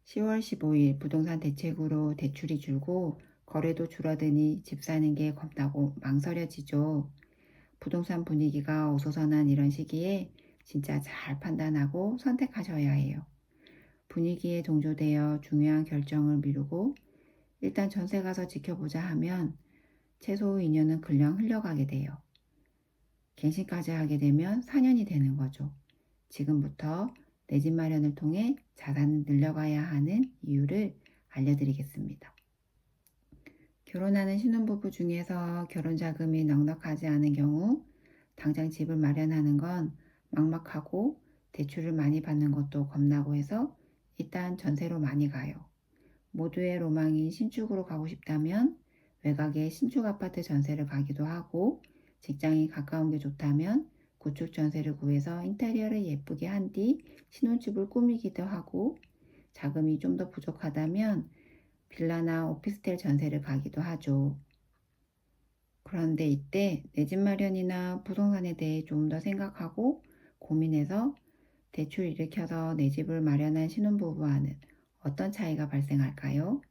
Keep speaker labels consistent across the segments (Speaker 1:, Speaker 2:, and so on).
Speaker 1: 10월 15일 부동산 대책으로 대출이 줄고 거래도 줄어드니 집 사는 게 겁나고 망설여지죠. 부동산 분위기가 어수선한 이런 시기에 진짜 잘 판단하고 선택하셔야 해요. 분위기에 동조되어 중요한 결정을 미루고 일단 전세 가서 지켜보자 하면 최소 2년은 그냥 흘러가게 돼요. 갱신까지 하게 되면 4년이 되는 거죠. 지금부터 내 집 마련을 통해 자산을 늘려가야 하는 이유를 알려드리겠습니다. 결혼하는 신혼부부 중에서 결혼 자금이 넉넉하지 않은 경우 당장 집을 마련하는 건 막막하고 대출을 많이 받는 것도 겁나고 해서 일단 전세로 많이 가요. 모두의 로망이 신축으로 가고 싶다면 외곽의 신축 아파트 전세를 가기도 하고 직장이 가까운 게 좋다면 구축 전세를 구해서 인테리어를 예쁘게 한 뒤 신혼집을 꾸미기도 하고 자금이 좀 더 부족하다면 빌라나 오피스텔 전세를 가기도 하죠. 그런데 이때 내 집 마련이나 부동산에 대해 좀 더 생각하고 고민해서 대출 일으켜서 내 집을 마련한 신혼부부와는 어떤 차이가 발생할까요?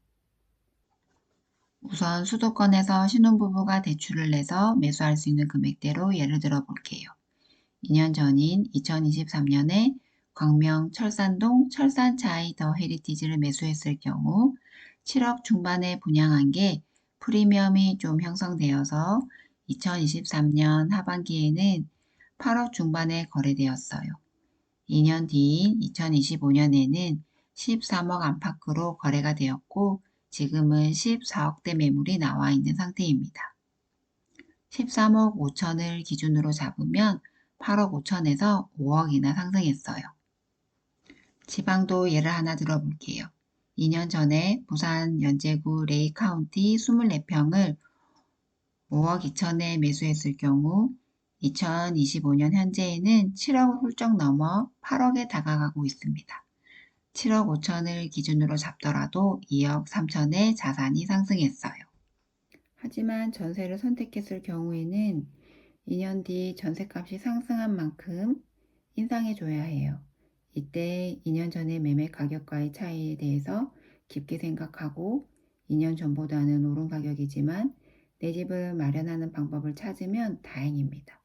Speaker 1: 우선 수도권에서 신혼부부가 대출을 내서 매수할 수 있는 금액대로 예를 들어 볼게요. 2년 전인 2023년에 광명 철산동 철산차이 더 헤리티지를 매수했을 경우 7억 중반에 분양한 게 프리미엄이 좀 형성되어서 2023년 하반기에는 8억 중반에 거래되었어요. 2년 뒤인 2025년에는 13억 안팎으로 거래가 되었고 지금은 14억대 매물이 나와 있는 상태입니다. 13억 5천을 기준으로 잡으면 8억 5천에서 5억이나 상승했어요. 지방도 예를 하나 들어볼게요. 2년 전에 부산 연제구 레이 카운티 24평을 5억 2천에 매수했을 경우 2025년 현재에는 7억을 훌쩍 넘어 8억에 다가가고 있습니다. 7억 5천을 기준으로 잡더라도 2억 3천의 자산이 상승했어요. 하지만 전세를 선택했을 경우에는 2년 뒤 전세값이 상승한 만큼 인상해줘야 해요. 이때 2년 전의 매매 가격과의 차이에 대해서 깊게 생각하고 2년 전보다는 오른 가격이지만 내 집을 마련하는 방법을 찾으면 다행입니다.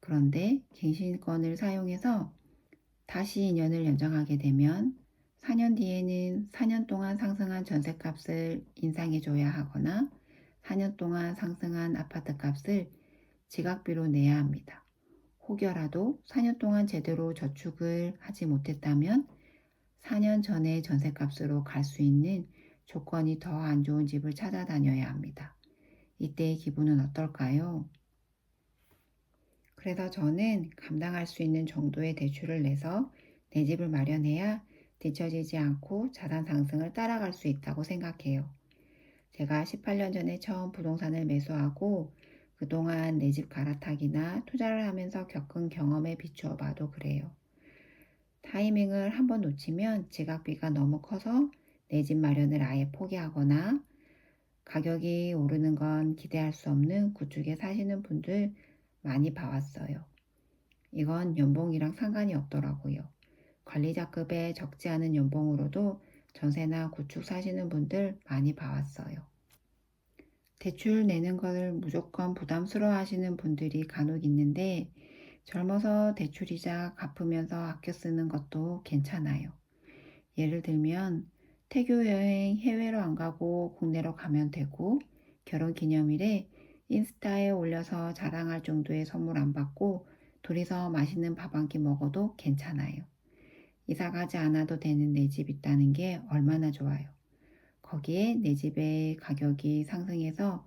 Speaker 1: 그런데 갱신권을 사용해서 다시 2년을 연장하게 되면 4년 뒤에는 4년 동안 상승한 전세값을 인상해줘야 하거나 4년 동안 상승한 아파트값을 지각비로 내야 합니다. 혹여라도 4년 동안 제대로 저축을 하지 못했다면 4년 전의 전세값으로 갈 수 있는 조건이 더 안 좋은 집을 찾아다녀야 합니다. 이때의 기분은 어떨까요? 그래서 저는 감당할 수 있는 정도의 대출을 내서 내 집을 마련해야 뒤처지지 않고 자산 상승을 따라갈 수 있다고 생각해요. 제가 18년 전에 처음 부동산을 매수하고 그동안 내 집 갈아타기나 투자를 하면서 겪은 경험에 비추어 봐도 그래요. 타이밍을 한번 놓치면 지각비가 너무 커서 내 집 마련을 아예 포기하거나 가격이 오르는 건 기대할 수 없는 구축에 사시는 분들 많이 봐왔어요. 이건 연봉이랑 상관이 없더라고요. 관리자급의 적지 않은 연봉으로도 전세나 구축 사시는 분들 많이 봐왔어요. 대출 내는 것을 무조건 부담스러워 하시는 분들이 간혹 있는데 젊어서 대출이자 갚으면서 아껴 쓰는 것도 괜찮아요. 예를 들면 태교 여행 해외로 안 가고 국내로 가면 되고 결혼 기념일에 인스타에 올려서 자랑할 정도의 선물 안 받고 둘이서 맛있는 밥 한 끼 먹어도 괜찮아요. 이사 가지 않아도 되는 내 집 있다는 게 얼마나 좋아요. 거기에 내 집의 가격이 상승해서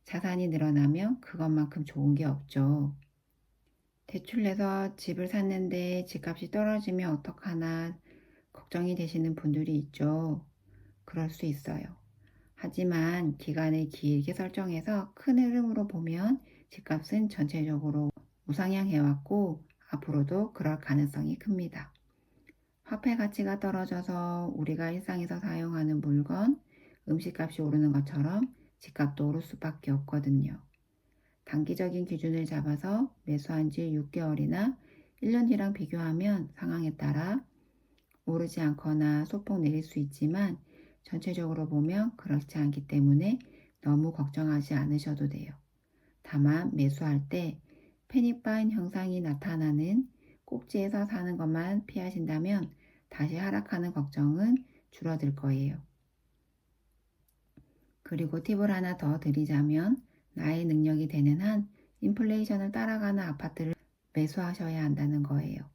Speaker 1: 자산이 늘어나면 그것만큼 좋은 게 없죠. 대출 내서 집을 샀는데 집값이 떨어지면 어떡하나 걱정이 되시는 분들이 있죠. 그럴 수 있어요. 하지만 기간을 길게 설정해서 큰 흐름으로 보면 집값은 전체적으로 우상향해왔고 앞으로도 그럴 가능성이 큽니다. 화폐 가치가 떨어져서 우리가 일상에서 사용하는 물건, 음식값이 오르는 것처럼 집값도 오를 수밖에 없거든요. 단기적인 기준을 잡아서 매수한 지 6개월이나 1년 뒤랑 비교하면 상황에 따라 오르지 않거나 소폭 내릴 수 있지만 전체적으로 보면 그렇지 않기 때문에 너무 걱정하지 않으셔도 돼요. 다만 매수할 때 패닉바인 현상이 나타나는 꼭지에서 사는 것만 피하신다면 다시 하락하는 걱정은 줄어들 거예요. 그리고 팁을 하나 더 드리자면 나의 능력이 되는 한 인플레이션을 따라가는 아파트를 매수하셔야 한다는 거예요.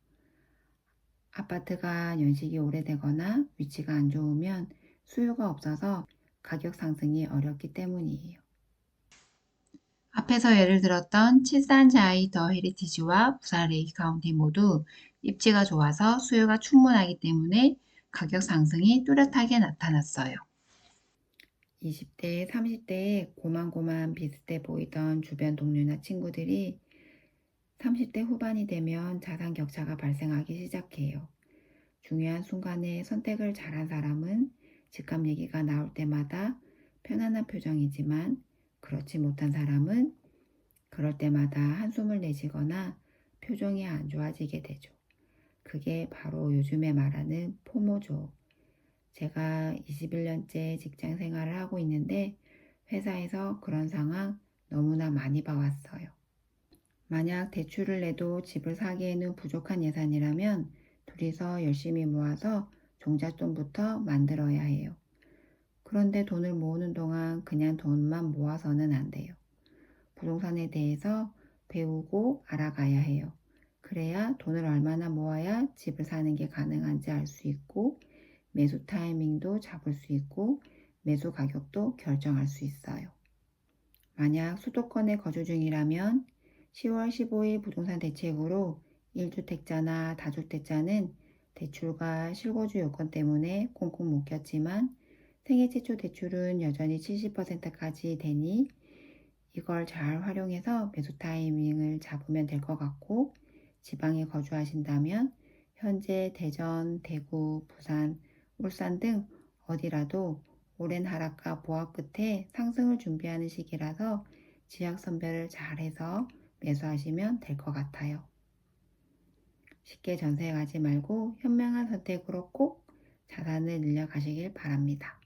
Speaker 1: 아파트가 연식이 오래되거나 위치가 안 좋으면 수요가 없어서 가격 상승이 어렵기 때문이에요. 앞에서 예를 들었던 칠산자이 더 헤리티지와 부산 레이크 카운티 모두 입지가 좋아서 수요가 충분하기 때문에 가격 상승이 뚜렷하게 나타났어요. 20대, 30대에 고만고만 비슷해 보이던 주변 동료나 친구들이 30대 후반이 되면 자산 격차가 발생하기 시작해요. 중요한 순간에 선택을 잘한 사람은 집값 얘기가 나올 때마다 편안한 표정이지만 그렇지 못한 사람은 그럴 때마다 한숨을 내쉬거나 표정이 안 좋아지게 되죠. 그게 바로 요즘에 말하는 포모죠. 제가 21년째 직장 생활을 하고 있는데 회사에서 그런 상황 너무나 많이 봐왔어요. 만약 대출을 내도 집을 사기에는 부족한 예산이라면 둘이서 열심히 모아서 종잣돈부터 만들어야 해요. 그런데 돈을 모으는 동안 그냥 돈만 모아서는 안 돼요. 부동산에 대해서 배우고 알아가야 해요. 그래야 돈을 얼마나 모아야 집을 사는 게 가능한지 알 수 있고 매수 타이밍도 잡을 수 있고 매수 가격도 결정할 수 있어요. 만약 수도권에 거주 중이라면 10월 15일 부동산 대책으로 1주택자나 다주택자는 대출과 실거주 요건 때문에 꽁꽁 묶였지만 생애 최초 대출은 여전히 70%까지 되니 이걸 잘 활용해서 매수 타이밍을 잡으면 될 것 같고 지방에 거주하신다면 현재 대전, 대구, 부산, 울산 등 어디라도 오랜 하락과 보합 끝에 상승을 준비하는 시기라서 지역 선별을 잘해서 매수하시면 될 것 같아요. 쉽게 전세 가지 말고 현명한 선택으로 꼭 자산을 늘려 가시길 바랍니다.